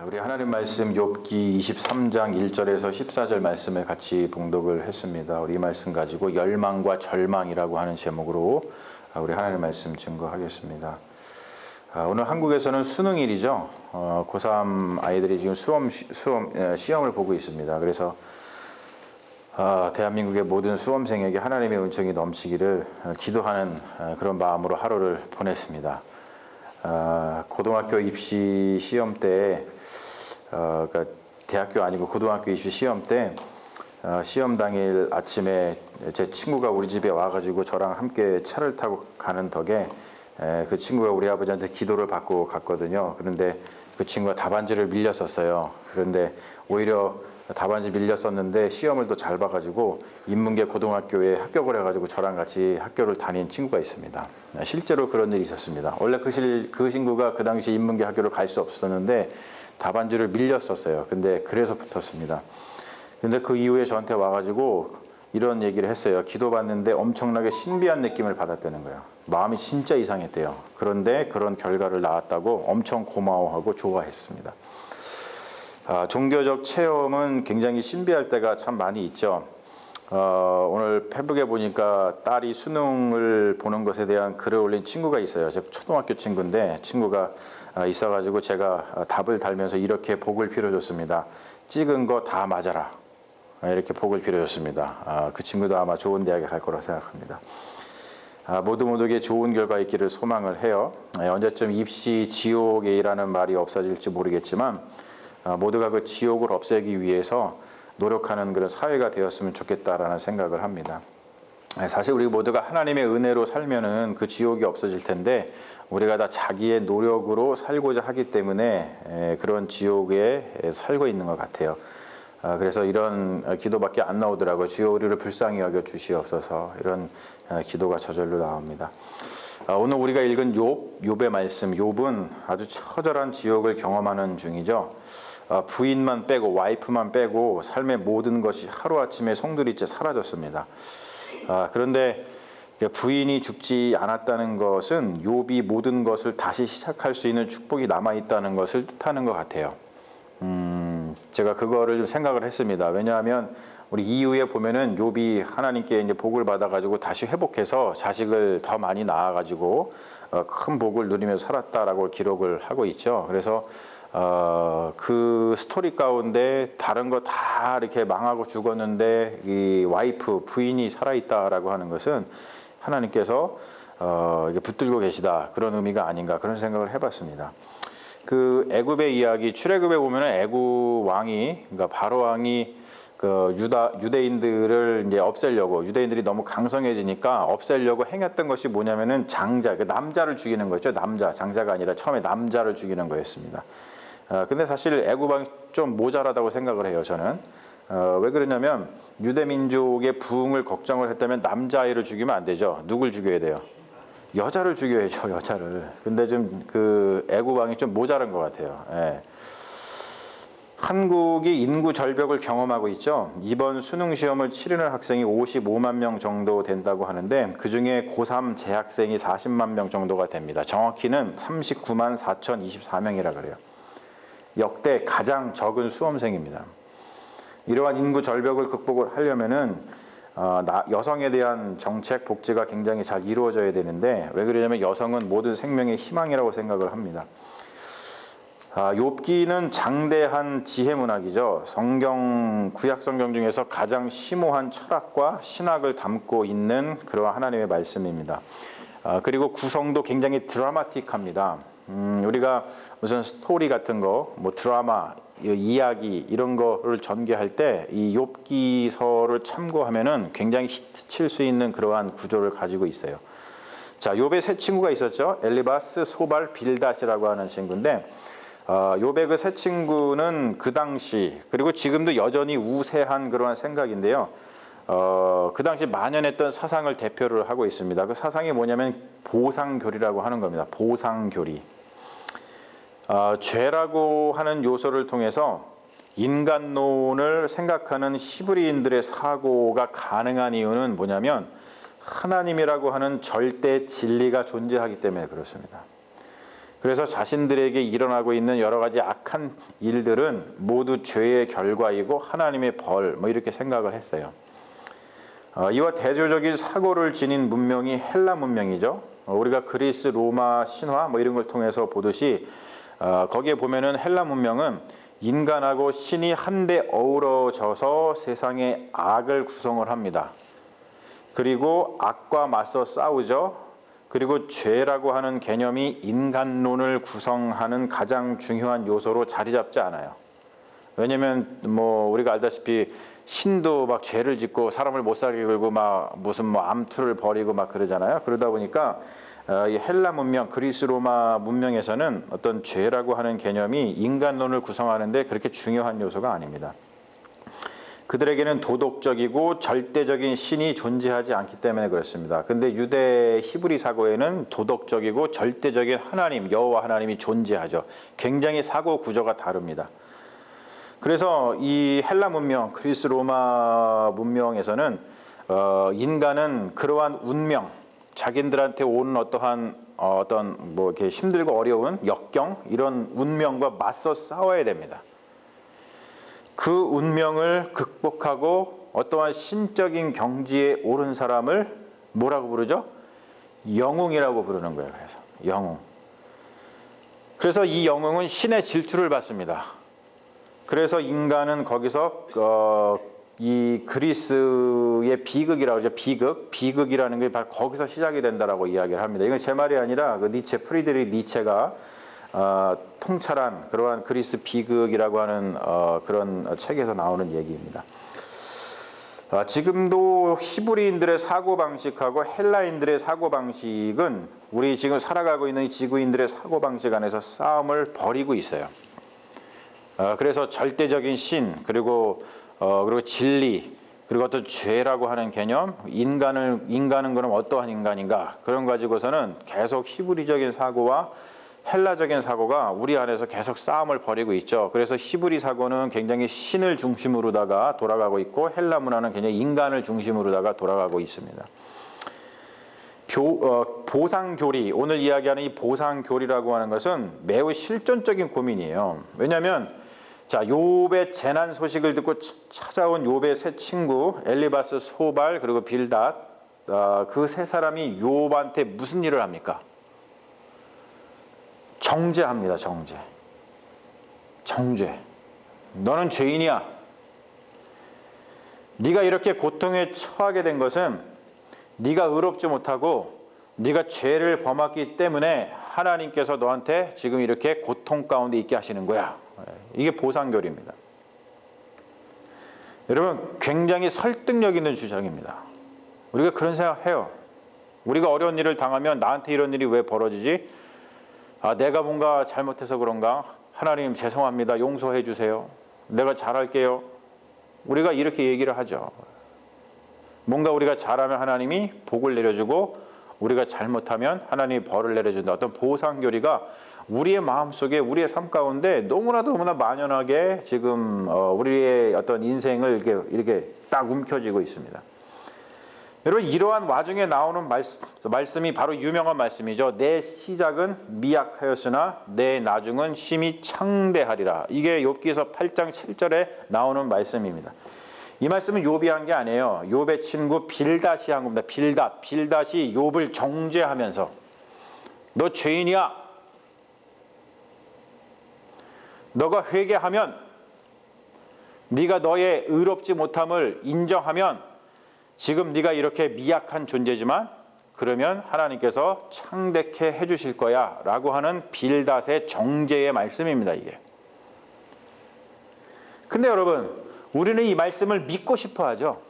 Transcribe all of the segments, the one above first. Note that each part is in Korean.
우리 하나님 말씀 욥기 23장 1절에서 14절 말씀을 같이 봉독을 했습니다. 우리 이 말씀 가지고 열망과 절망이라고 하는 제목으로 우리 하나님 말씀 증거하겠습니다. 오늘 한국에서는 수능일이죠. 고3 아이들이 지금 시험을 보고 있습니다. 그래서 대한민국의 모든 수험생에게 하나님의 은총이 넘치기를 기도하는 그런 마음으로 하루를 보냈습니다. 고등학교 입시 시험 때, 그러니까 대학교 아니고 고등학교 입시 시험 때, 시험 당일 아침에 제 친구가 우리 집에 와가지고 저랑 함께 차를 타고 가는 덕에 그 친구가 우리 아버지한테 기도를 받고 갔거든요. 그런데 그 친구가 답안지를 밀렸었어요. 그런데 오히려 답안지 밀렸었는데 시험을 또 잘 봐가지고 인문계 고등학교에 합격을 해가지고 저랑 같이 학교를 다닌 친구가 있습니다. 실제로 그런 일이 있었습니다. 원래 그 친구가 그 당시 인문계 학교를 갈 수 없었는데 답안지를 밀렸었어요. 근데 그래서 붙었습니다. 근데 그 이후에 저한테 와가지고 이런 얘기를 했어요. 기도받는데 엄청나게 신비한 느낌을 받았다는 거예요. 마음이 진짜 이상했대요. 그런데 그런 결과를 낳았다고 엄청 고마워하고 좋아했습니다. 종교적 체험은 굉장히 신비할 때가 참 많이 있죠. 오늘 페북에 보니까 딸이 수능을 보는 것에 대한 글을 올린 친구가 있어요. 제 초등학교 친구인데 친구가 있어가지고 제가 답을 달면서 이렇게 복을 빌어줬습니다. 찍은 거 다 맞아라. 이렇게 복을 빌어줬습니다. 그 친구도 아마 좋은 대학에 갈 거라고 생각합니다. 모두에게 좋은 결과 있기를 소망을 해요. 언제쯤 입시 지옥이라는 말이 없어질지 모르겠지만 모두가 그 지옥을 없애기 위해서 노력하는 그런 사회가 되었으면 좋겠다라는 생각을 합니다. 사실 우리 모두가 하나님의 은혜로 살면은 그 지옥이 없어질 텐데 우리가 다 자기의 노력으로 살고자 하기 때문에 그런 지옥에 살고 있는 것 같아요. 그래서 이런 기도밖에 안 나오더라고요. 주여 우리를 불쌍히 여겨 주시옵소서. 이런 기도가 저절로 나옵니다. 오늘 우리가 읽은 욥의 말씀, 욥은 아주 처절한 지옥을 경험하는 중이죠. 부인만 빼고 와이프만 빼고 삶의 모든 것이 하루아침에 송두리째 사라졌습니다. 그런데 부인이 죽지 않았다는 것은 욥이 모든 것을 다시 시작할 수 있는 축복이 남아있다는 것을 뜻하는 것 같아요. 제가 그거를 좀 생각을 했습니다. 왜냐하면 우리 이후에 보면은 욥이 하나님께 이제 복을 받아가지고 다시 회복해서 자식을 더 많이 낳아가지고 큰 복을 누리면서 살았다라고 기록을 하고 있죠. 그래서 그 스토리 가운데 다른 거 다 이렇게 망하고 죽었는데 이 와이프 부인이 살아있다라고 하는 것은 하나님께서 이게 붙들고 계시다 그런 의미가 아닌가 그런 생각을 해봤습니다. 그 애굽의 이야기 출애굽에 보면은 애굽 왕이 그러니까 바로 왕이 그 유대인들을 이제 없애려고 유대인들이 너무 강성해지니까 없애려고 행했던 것이 뭐냐면은 장자 그 남자를 죽이는 거죠. 장자가 아니라 처음에 남자를 죽이는 거였습니다. 근데 사실 애굽 왕이 좀 모자라다고 생각을 해요. 저는 왜 그러냐면 유대 민족의 부흥을 걱정을 했다면 남자아이를 죽이면 안 되죠. 누굴 죽여야 돼요? 여자를 죽여야죠. 여자를. 근데 좀 그 애굽 왕이 좀 모자란 것 같아요. 예. 한국이 인구 절벽을 경험하고 있죠. 이번 수능 시험을 치르는 학생이 55만 명 정도 된다고 하는데 그중에 고3 재학생이 40만 명 정도가 됩니다. 정확히는 39만 4,024명이라 그래요. 역대 가장 적은 수험생입니다. 이러한 인구 절벽을 극복을 하려면은 여성에 대한 정책 복지가 굉장히 잘 이루어져야 되는데 왜 그러냐면 여성은 모든 생명의 희망이라고 생각을 합니다. 욥기는 장대한 지혜 문학이죠. 구약 성경 중에서 가장 심오한 철학과 신학을 담고 있는 그러한 하나님의 말씀입니다. 그리고 구성도 굉장히 드라마틱합니다. 우리가 무슨 스토리 같은 거, 뭐 드라마, 이야기 이런 거를 전개할 때 이 욥기서를 참고하면은 굉장히 히트 칠 수 있는 그러한 구조를 가지고 있어요. 자, 욥의 세 친구가 있었죠. 엘리바스, 소발, 빌닷이라고 하는 친구인데 욥의 그 세 친구는 그 당시 그리고 지금도 여전히 우세한 그러한 생각인데요. 그 당시 만연했던 사상을 대표를 하고 있습니다. 그 사상이 뭐냐면 보상교리라고 하는 겁니다. 보상교리. 죄라고 하는 요소를 통해서 인간론을 생각하는 히브리인들의 사고가 가능한 이유는 뭐냐면 하나님이라고 하는 절대 진리가 존재하기 때문에 그렇습니다. 그래서 자신들에게 일어나고 있는 여러 가지 악한 일들은 모두 죄의 결과이고 하나님의 벌, 뭐 이렇게 생각을 했어요. 이와 대조적인 사고를 지닌 문명이 헬라 문명이죠. 우리가 그리스, 로마 신화 뭐 이런 걸 통해서 보듯이 거기에 보면은 헬라 문명은 인간하고 신이 한데 어우러져서 세상의 악을 구성을 합니다. 그리고 악과 맞서 싸우죠. 그리고 죄라고 하는 개념이 인간론을 구성하는 가장 중요한 요소로 자리 잡지 않아요. 왜냐면 뭐 우리가 알다시피 신도 막 죄를 짓고 사람을 못 살게 굴고 막 무슨 뭐 암투를 벌이고 막 그러잖아요. 그러다 보니까 이 헬라 문명, 그리스 로마 문명에서는 어떤 죄라고 하는 개념이 인간론을 구성하는데 그렇게 중요한 요소가 아닙니다. 그들에게는 도덕적이고 절대적인 신이 존재하지 않기 때문에 그렇습니다. 근데 유대 히브리 사고에는 도덕적이고 절대적인 하나님, 여호와 하나님이 존재하죠. 굉장히 사고 구조가 다릅니다. 그래서 이 헬라 문명, 그리스 로마 문명에서는 인간은 그러한 운명, 자기들한테 오는 어떠한 어떤 뭐 이렇게 힘들고 어려운 역경 이런 운명과 맞서 싸워야 됩니다. 그 운명을 극복하고 어떠한 신적인 경지에 오른 사람을 뭐라고 부르죠? 영웅이라고 부르는 거예요. 그래서 영웅. 그래서 이 영웅은 신의 질투를 받습니다. 그래서 인간은 거기서 이 그리스의 비극이라고 하죠. 비극이라는 게 바로 거기서 시작이 된다라고 이야기를 합니다. 이건 제 말이 아니라 그 프리드리히 니체가 통찰한 그러한 그리스 비극이라고 하는 그런 책에서 나오는 얘기입니다. 지금도 히브리인들의 사고방식하고 헬라인들의 사고방식은 우리 지금 살아가고 있는 지구인들의 사고방식 안에서 싸움을 벌이고 있어요. 그래서 절대적인 신 그리고 진리 그리고 어떤 죄라고 하는 개념 인간은 그럼 어떠한 인간인가 그런 가지고서는 계속 히브리적인 사고와 헬라적인 사고가 우리 안에서 계속 싸움을 벌이고 있죠. 그래서 히브리 사고는 굉장히 신을 중심으로다가 돌아가고 있고 헬라 문화는 굉장히 인간을 중심으로다가 돌아가고 있습니다. 보상교리, 오늘 이야기하는 이 보상교리라고 하는 것은 매우 실존적인 고민이에요. 왜냐하면 자, 욥의 재난 소식을 듣고 찾아온 욥의 세 친구 엘리바스, 소발 그리고 빌닷 그 세 사람이 욥한테 무슨 일을 합니까? 정죄합니다. 정죄. 너는 죄인이야. 네가 이렇게 고통에 처하게 된 것은 네가 의롭지 못하고 네가 죄를 범했기 때문에 하나님께서 너한테 지금 이렇게 고통 가운데 있게 하시는 거야. 이게 보상교리입니다. 여러분 굉장히 설득력 있는 주장입니다. 우리가 그런 생각해요. 우리가 어려운 일을 당하면 나한테 이런 일이 왜 벌어지지? 내가 뭔가 잘못해서 그런가? 하나님 죄송합니다. 용서해 주세요. 내가 잘할게요. 우리가 이렇게 얘기를 하죠. 뭔가 우리가 잘하면 하나님이 복을 내려주고 우리가 잘못하면 하나님이 벌을 내려준다. 어떤 보상교리가 우리의 마음속에 우리의 삶 가운데 너무나 만연하게 지금 우리의 어떤 인생을 이렇게 딱 움켜쥐고 있습니다. 여러분 이러한 와중에 나오는 말씀이 바로 유명한 말씀이죠. 내 시작은 미약하였으나 내 나중은 심히 창대하리라. 이게 욥기서 8장 7절에 나오는 말씀입니다. 이 말씀은 욥이 한 게 아니에요. 욥의 친구 빌닷이 한 겁니다. 빌닷이 욥을 정죄하면서 너 죄인이야. 너가 회개하면 네가 너의 의롭지 못함을 인정하면 지금 네가 이렇게 미약한 존재지만 그러면 하나님께서 창대케 해주실 거야 라고 하는 빌닷의 정죄의 말씀입니다. 이게. 근데 여러분 우리는 이 말씀을 믿고 싶어 하죠.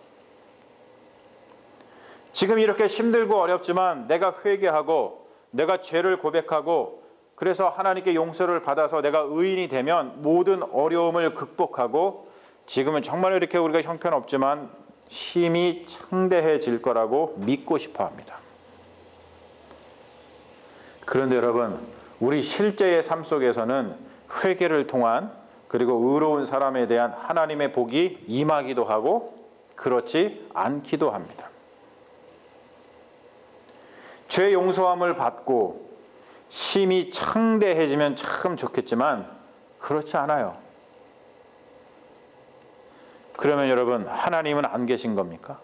지금 이렇게 힘들고 어렵지만 내가 회개하고 내가 죄를 고백하고 그래서 하나님께 용서를 받아서 내가 의인이 되면 모든 어려움을 극복하고 지금은 정말 이렇게 우리가 형편없지만 심히 창대해질 거라고 믿고 싶어 합니다. 그런데 여러분 우리 실제의 삶 속에서는 회개를 통한 그리고 의로운 사람에 대한 하나님의 복이 임하기도 하고 그렇지 않기도 합니다. 죄 용서함을 받고 심히 창대해지면 참 좋겠지만 그렇지 않아요. 그러면 여러분, 하나님은 안 계신 겁니까?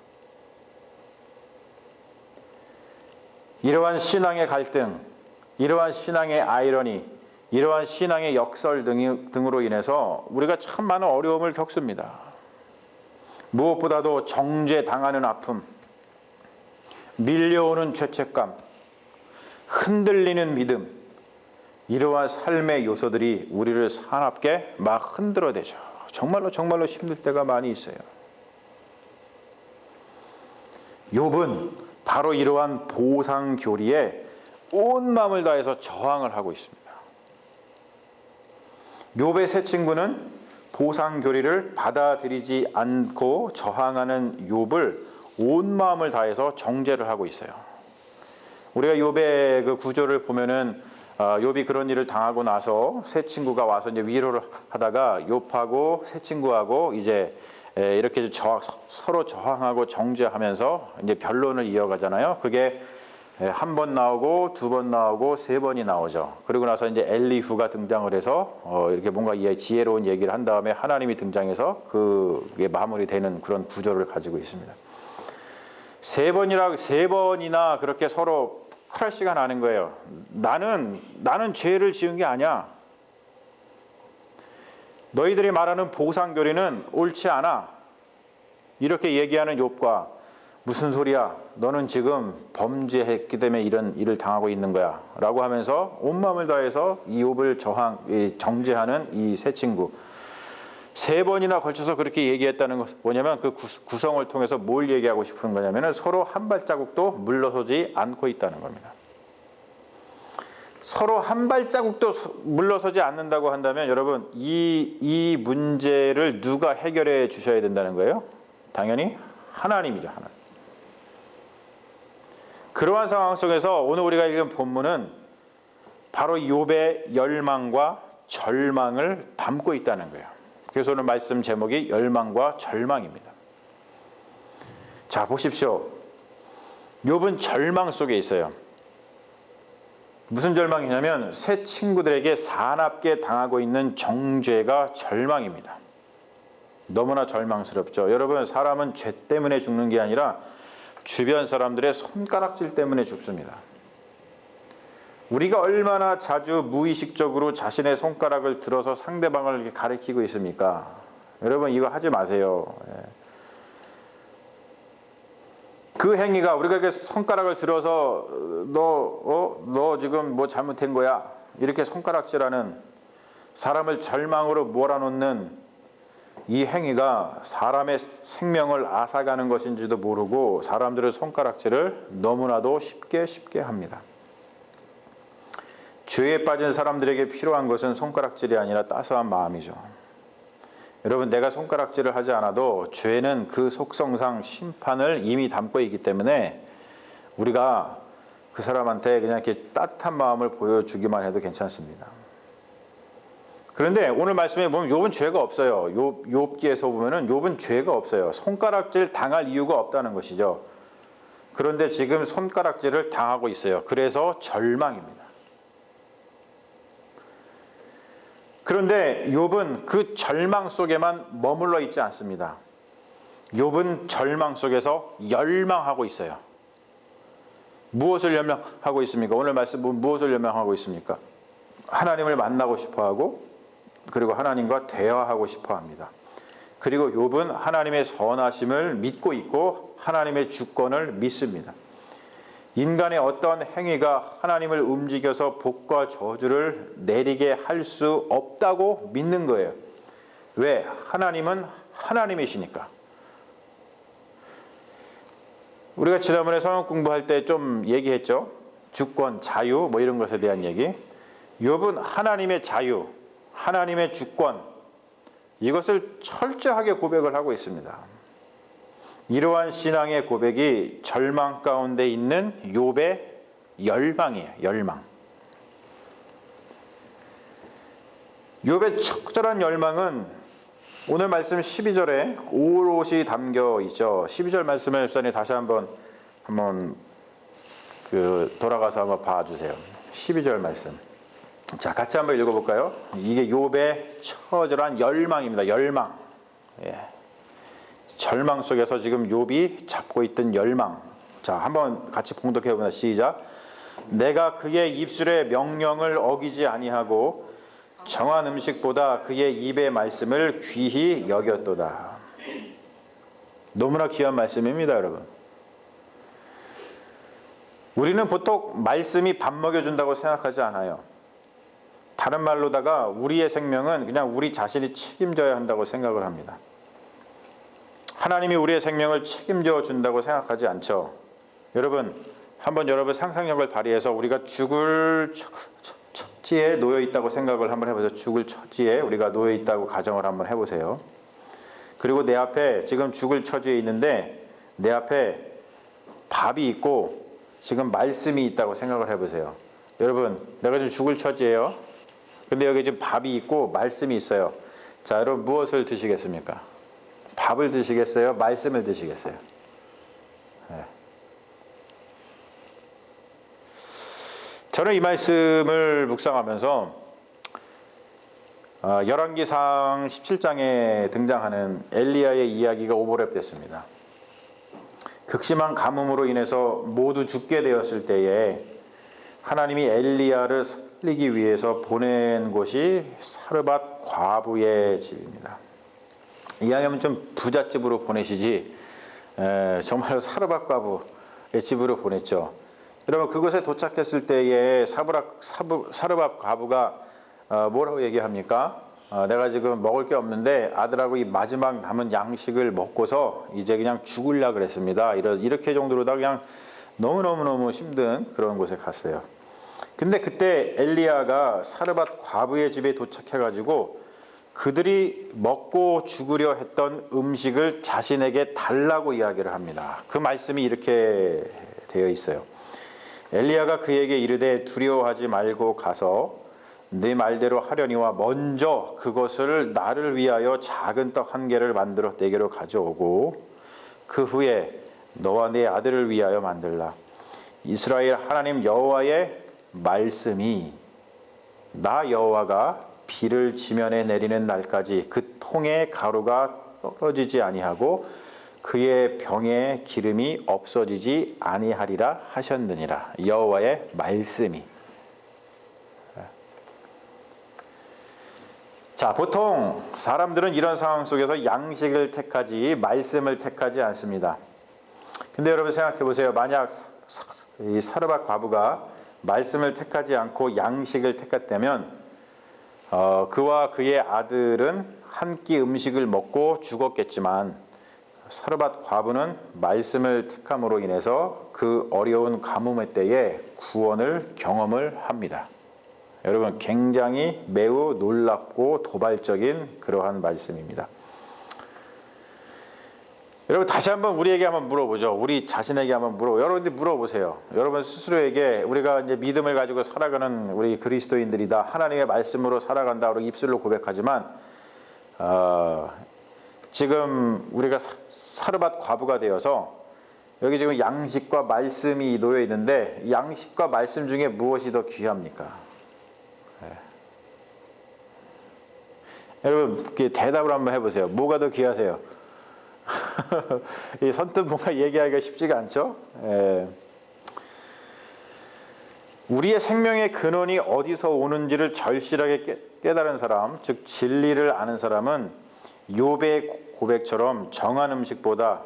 이러한 신앙의 갈등, 이러한 신앙의 아이러니, 이러한 신앙의 역설 등으로 인해서 우리가 참 많은 어려움을 겪습니다. 무엇보다도 정죄당하는 아픔, 밀려오는 죄책감, 흔들리는 믿음, 이러한 삶의 요소들이 우리를 사납게 막 흔들어대죠. 정말로 힘들 때가 많이 있어요. 욥은 바로 이러한 보상교리에 온 마음을 다해서 저항을 하고 있습니다. 욥의 세 친구는 보상교리를 받아들이지 않고 저항하는 욥을 온 마음을 다해서 정죄를 하고 있어요. 우리가 욥의 그 구조를 보면은 욥이 그런 일을 당하고 나서 세 친구가 와서 이제 위로를 하다가 욥하고 세 친구하고 이제 이렇게 서로 저항하고 정죄하면서 이제 변론을 이어가잖아요. 그게 한 번 나오고 두 번 나오고 세 번이 나오죠. 그리고 나서 이제 엘리후가 등장을 해서 이렇게 뭔가 지혜로운 얘기를 한 다음에 하나님이 등장해서 그게 마무리되는 그런 구조를 가지고 있습니다. 세 번이나 그렇게 서로 크래시가 나는 거예요. 나는 죄를 지은 게 아니야. 너희들이 말하는 보상교리는 옳지 않아. 이렇게 얘기하는 욥과 무슨 소리야? 너는 지금 범죄했기 때문에 이런 일을 당하고 있는 거야. 라고 하면서 온 마음을 다해서 이 욥을 정죄하는 이 세 친구. 세 번이나 걸쳐서 그렇게 얘기했다는 것은 뭐냐면 그 구성을 통해서 뭘 얘기하고 싶은 거냐면 서로 한 발자국도 물러서지 않고 있다는 겁니다. 서로 한 발자국도 물러서지 않는다고 한다면 여러분 이 문제를 누가 해결해 주셔야 된다는 거예요? 당연히 하나님이죠. 하나님. 그러한 상황 속에서 오늘 우리가 읽은 본문은 바로 욥의 열망과 절망을 담고 있다는 거예요. 그래서 오늘 말씀 제목이 열망과 절망입니다. 자, 보십시오. 욥은 절망 속에 있어요. 무슨 절망이냐면 세 친구들에게 사납게 당하고 있는 정죄가 절망입니다. 너무나 절망스럽죠. 여러분, 사람은 죄 때문에 죽는 게 아니라 주변 사람들의 손가락질 때문에 죽습니다. 우리가 얼마나 자주 무의식적으로 자신의 손가락을 들어서 상대방을 이렇게 가리키고 있습니까? 여러분, 이거 하지 마세요. 그 행위가 우리가 이렇게 손가락을 들어서 너 지금 뭐 잘못한 거야. 이렇게 손가락질하는 사람을 절망으로 몰아놓는 이 행위가 사람의 생명을 앗아가는 것인지도 모르고 사람들의 손가락질을 너무나도 쉽게 합니다. 죄에 빠진 사람들에게 필요한 것은 손가락질이 아니라 따스한 마음이죠. 여러분, 내가 손가락질을 하지 않아도 죄는 그 속성상 심판을 이미 담고 있기 때문에 우리가 그 사람한테 그냥 이렇게 따뜻한 마음을 보여주기만 해도 괜찮습니다. 그런데 오늘 말씀에 보면 욥은 죄가 없어요. 욥기에서 보면은 욥은 죄가 없어요. 손가락질 당할 이유가 없다는 것이죠. 그런데 지금 손가락질을 당하고 있어요. 그래서 절망입니다. 그런데 욥은 그 절망 속에만 머물러 있지 않습니다. 욥은 절망 속에서 열망하고 있어요. 무엇을 열망하고 있습니까? 오늘 말씀 보면 무엇을 열망하고 있습니까? 하나님을 만나고 싶어하고 그리고 하나님과 대화하고 싶어합니다. 그리고 욥은 하나님의 선하심을 믿고 있고 하나님의 주권을 믿습니다. 인간의 어떤 행위가 하나님을 움직여서 복과 저주를 내리게 할 수 없다고 믿는 거예요. 왜? 하나님은 하나님이시니까. 우리가 지난번에 성경 공부할 때 좀 얘기했죠. 주권, 자유 뭐 이런 것에 대한 얘기. 욥은 하나님의 자유, 하나님의 주권 이것을 철저하게 고백을 하고 있습니다. 이러한 신앙의 고백이 절망 가운데 있는 욥의 열망이에요. 열망. 욥의 적절한 열망은 오늘 말씀 12절에 오롯이 담겨 있죠. 12절 말씀을 다시 한번 돌아가서 한번 봐주세요. 12절 말씀. 자, 같이 한번 읽어볼까요? 이게 욥의 처절한 열망입니다. 열망. 예. 절망 속에서 지금 욥이 잡고 있던 열망. 자, 한번 같이 봉독해보자. 시작. 내가 그의 입술의 명령을 어기지 아니하고 정한 음식보다 그의 입의 말씀을 귀히 여겼도다. 너무나 귀한 말씀입니다, 여러분. 우리는 보통 말씀이 밥 먹여준다고 생각하지 않아요. 다른 말로다가 우리의 생명은 그냥 우리 자신이 책임져야 한다고 생각을 합니다. 하나님이 우리의 생명을 책임져 준다고 생각하지 않죠. 여러분, 한번 여러분 상상력을 발휘해서 우리가 죽을 처지에 놓여 있다고 생각을 한번 해보세요. 죽을 처지에 우리가 놓여 있다고 가정을 한번 해보세요. 그리고 내 앞에 지금 죽을 처지에 있는데 내 앞에 밥이 있고 지금 말씀이 있다고 생각을 해보세요. 여러분, 내가 지금 죽을 처지예요. 근데 여기 지금 밥이 있고 말씀이 있어요. 자, 여러분 무엇을 드시겠습니까? 밥을 드시겠어요? 말씀을 드시겠어요? 네. 저는 이 말씀을 묵상하면서 열왕기상 17장에 등장하는 엘리야의 이야기가 오버랩됐습니다. 극심한 가뭄으로 인해서 모두 죽게 되었을 때에 하나님이 엘리야를 살리기 위해서 보낸 곳이 사르밧 과부의 집입니다. 이야기하면 좀 부잣집으로 보내시지 정말 사르밧 과부의 집으로 보냈죠. 여러분, 그곳에 도착했을 때에 사르밧 과부가 뭐라고 얘기합니까? 내가 지금 먹을 게 없는데 아들하고 이 마지막 남은 양식을 먹고서 이제 그냥 죽으려고 그랬습니다. 이렇게 정도로다 그냥 너무너무 힘든 그런 곳에 갔어요. 근데 그때 엘리야가 사르밧 과부의 집에 도착해가지고 그들이 먹고 죽으려 했던 음식을 자신에게 달라고 이야기를 합니다. 그 말씀이 이렇게 되어 있어요. 엘리야가 그에게 이르되 두려워하지 말고 가서 네 말대로 하려니와 먼저 그것을 나를 위하여 작은 떡 한 개를 만들어 내게로 가져오고 그 후에 너와 네 아들을 위하여 만들라. 이스라엘 하나님 여호와의 말씀이 나 여호와가 비를 지면에 내리는 날까지 그 통에 가루가 떨어지지 아니하고 그의 병에 기름이 없어지지 아니하리라 하셨느니라. 여호와의 말씀이. 자, 보통 사람들은 이런 상황 속에서 양식을 택하지 말씀을 택하지 않습니다. 근데 여러분 생각해 보세요. 만약 이 사르밧 과부가 말씀을 택하지 않고 양식을 택했다면 그와 그의 아들은 한 끼 음식을 먹고 죽었겠지만 사르밧 과부는 말씀을 택함으로 인해서 그 어려운 가뭄의 때에 구원을 경험을 합니다. 여러분, 굉장히 매우 놀랍고 도발적인 그러한 말씀입니다. 여러분, 다시 한번 우리에게 한번 물어보죠. 우리 자신에게 한번 여러분들 물어보세요. 여러분 스스로에게 우리가 이제 믿음을 가지고 살아가는 우리 그리스도인들이다, 하나님의 말씀으로 살아간다, 우리 입술로 고백하지만 지금 우리가 사르밧 과부가 되어서 여기 지금 양식과 말씀이 놓여 있는데 양식과 말씀 중에 무엇이 더 귀합니까? 여러분 대답을 한번 해보세요. 뭐가 더 귀하세요? 이 선뜻 뭔가 얘기하기가 쉽지가 않죠. 우리의 생명의 근원이 어디서 오는지를 절실하게 깨달은 사람, 즉 진리를 아는 사람은 욥의 고백처럼 정한 음식보다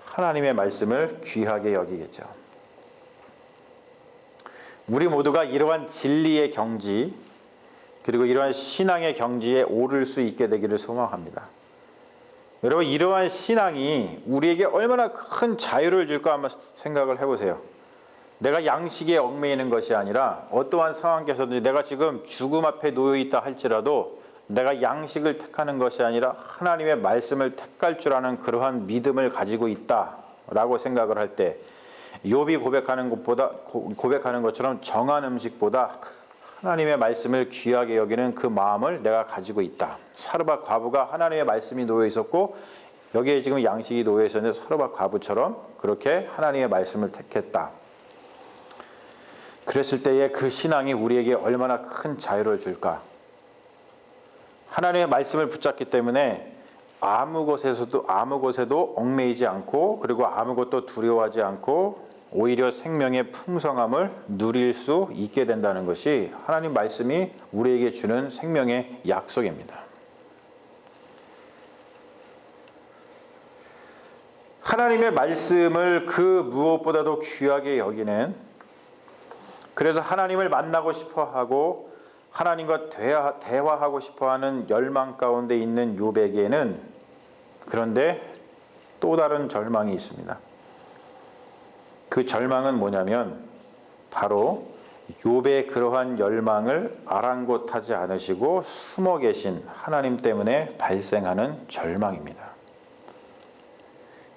하나님의 말씀을 귀하게 여기겠죠. 우리 모두가 이러한 진리의 경지 그리고 이러한 신앙의 경지에 오를 수 있게 되기를 소망합니다. 여러분, 이러한 신앙이 우리에게 얼마나 큰 자유를 줄까 한번 생각을 해보세요. 내가 양식에 얽매이는 것이 아니라 어떠한 상황에서든지 내가 지금 죽음 앞에 놓여 있다 할지라도 내가 양식을 택하는 것이 아니라 하나님의 말씀을 택할 줄 아는 그러한 믿음을 가지고 있다라고 생각을 할 때 욥이 고백하는 것처럼 정한 음식보다 하나님의 말씀을 귀하게 여기는 그 마음을 내가 가지고 있다. 사르밧 과부가 하나님의 말씀이 놓여 있었고 여기에 지금 양식이 놓여 있었는데 사르밧 과부처럼 그렇게 하나님의 말씀을 택했다. 그랬을 때에 그 신앙이 우리에게 얼마나 큰 자유를 줄까? 하나님의 말씀을 붙잡기 때문에 아무 곳에도 얽매이지 않고, 그리고 아무것도 두려워하지 않고 오히려 생명의 풍성함을 누릴 수 있게 된다는 것이 하나님 말씀이 우리에게 주는 생명의 약속입니다. 하나님의 말씀을 그 무엇보다도 귀하게 여기는, 그래서 하나님을 만나고 싶어하고 하나님과 대화하고 싶어하는 열망 가운데 있는 욥에게는 그런데 또 다른 절망이 있습니다. 그 절망은 뭐냐면 바로 욥의 그러한 열망을 아랑곳하지 않으시고 숨어 계신 하나님 때문에 발생하는 절망입니다.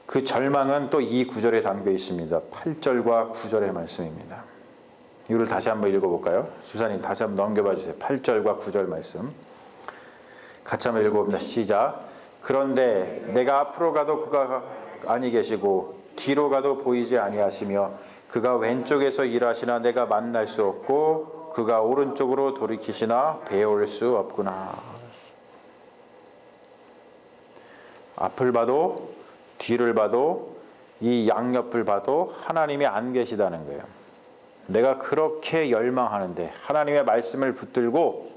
그 절망은 또 이 구절에 담겨 있습니다. 8절과 9절의 말씀입니다. 이걸 다시 한번 읽어볼까요? 수사님 다시 한번 넘겨봐 주세요. 8절과 9절 말씀 같이 한번 읽어봅니다. 시작. 그런데 내가 앞으로 가도 그가 아니 계시고 뒤로 가도 보이지 아니하시며 그가 왼쪽에서 일하시나 내가 만날 수 없고 그가 오른쪽으로 돌이키시나 배울 수 없구나. 앞을 봐도 뒤를 봐도 이 양옆을 봐도 하나님이 안 계시다는 거예요. 내가 그렇게 열망하는데 하나님의 말씀을 붙들고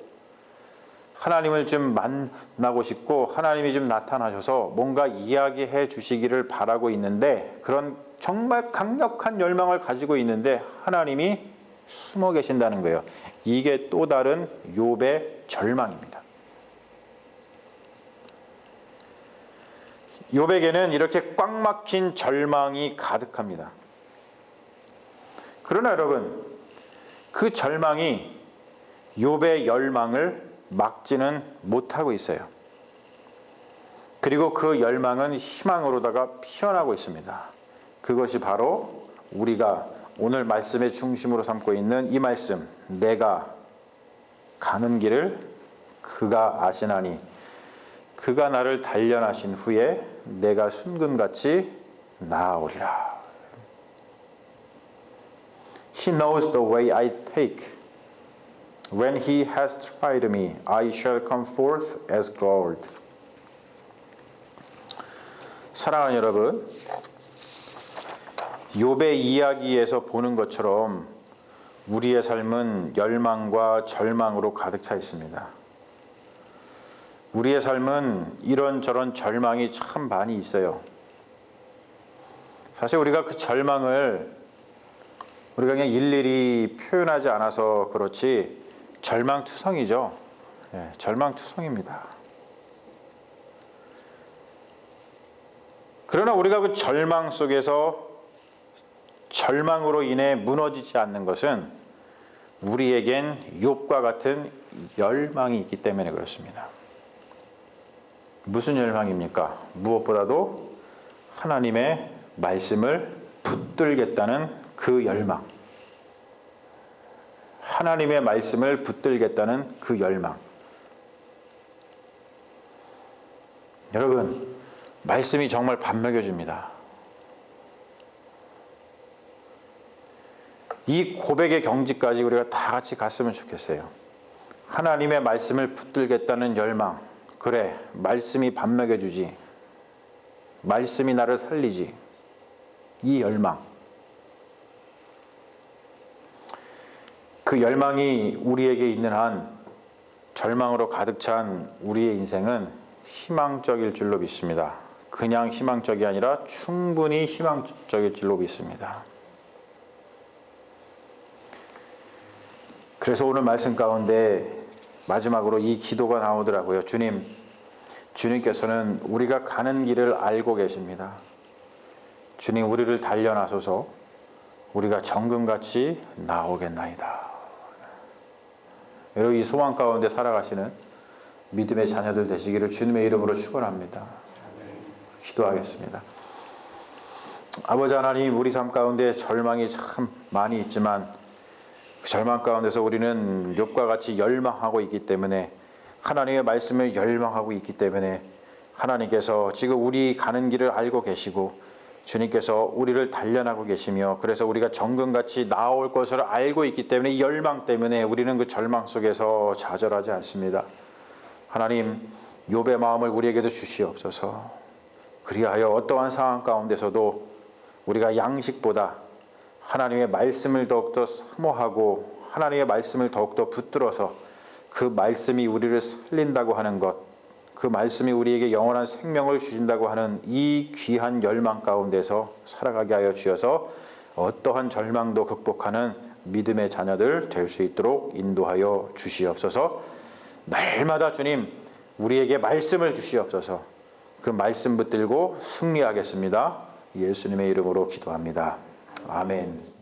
하나님을 좀 만나고 싶고 하나님이 좀 나타나셔서 뭔가 이야기해 주시기를 바라고 있는데, 그런 정말 강력한 열망을 가지고 있는데 하나님이 숨어 계신다는 거예요. 이게 또 다른 욥의 절망입니다. 욥에게는 이렇게 꽉 막힌 절망이 가득합니다. 그러나 여러분, 그 절망이 욥의 열망을 막지는 못하고 있어요. 그리고 그 열망은 희망으로다가 피어나고 있습니다. 그것이 바로 우리가 오늘 말씀의 중심으로 삼고 있는 이 말씀, 내가 가는 길을 그가 아시나니 그가 나를 단련하신 후에 내가 순금같이 나아오리라. He knows the way I take. When he has tried me, I shall come forth as gold. 사랑하는 여러분, 욥의 이야기에서 보는 것처럼 우리의 삶은 열망과 절망으로 가득 차 있습니다. 우리의 삶은 이런저런 절망이 참 많이 있어요. 사실 우리가 그 절망을 우리가 그냥 일일이 표현하지 않아서 그렇지 절망투성이죠. 예, 절망투성입니다. 그러나 우리가 그 절망 속에서 절망으로 인해 무너지지 않는 것은 우리에겐 욥과 같은 열망이 있기 때문에 그렇습니다. 무슨 열망입니까? 무엇보다도 하나님의 말씀을 붙들겠다는 그 열망. 하나님의 말씀을 붙들겠다는 그 열망. 여러분, 말씀이 정말 밥 먹여줍니다. 이 고백의 경지까지 우리가 다 같이 갔으면 좋겠어요. 하나님의 말씀을 붙들겠다는 열망. 그래, 말씀이 밥 먹여주지. 말씀이 나를 살리지. 이 열망. 그 열망이 우리에게 있는 한 절망으로 가득 찬 우리의 인생은 희망적일 줄로 믿습니다. 그냥 희망적이 아니라 충분히 희망적일 줄로 믿습니다. 그래서 오늘 말씀 가운데 마지막으로 이 기도가 나오더라고요. 주님께서는 우리가 가는 길을 알고 계십니다. 주님, 우리를 단련하소서. 우리가 정금같이 나오겠나이다. 여러분, 이 소망 가운데 살아가시는 믿음의 자녀들 되시기를 주님의 이름으로 축원합니다. 기도하겠습니다. 아버지 하나님, 우리 삶 가운데 절망이 참 많이 있지만 그 절망 가운데서 우리는 욥과 같이 열망하고 있기 때문에, 하나님의 말씀을 열망하고 있기 때문에 하나님께서 지금 우리 가는 길을 알고 계시고 주님께서 우리를 단련하고 계시며 그래서 우리가 정금같이 나올 것을 알고 있기 때문에 이 열망 때문에 우리는 그 절망 속에서 좌절하지 않습니다. 하나님, 욥의 마음을 우리에게도 주시옵소서. 그리하여 어떠한 상황 가운데서도 우리가 양식보다 하나님의 말씀을 더욱더 사모하고 하나님의 말씀을 더욱더 붙들어서 그 말씀이 우리를 살린다고 하는 것, 그 말씀이 우리에게 영원한 생명을 주신다고 하는 이 귀한 열망 가운데서 살아가게 하여 주셔서 어떠한 절망도 극복하는 믿음의 자녀들 될 수 있도록 인도하여 주시옵소서. 날마다 주님 우리에게 말씀을 주시옵소서. 그 말씀 붙들고 승리하겠습니다. 예수님의 이름으로 기도합니다. 아멘.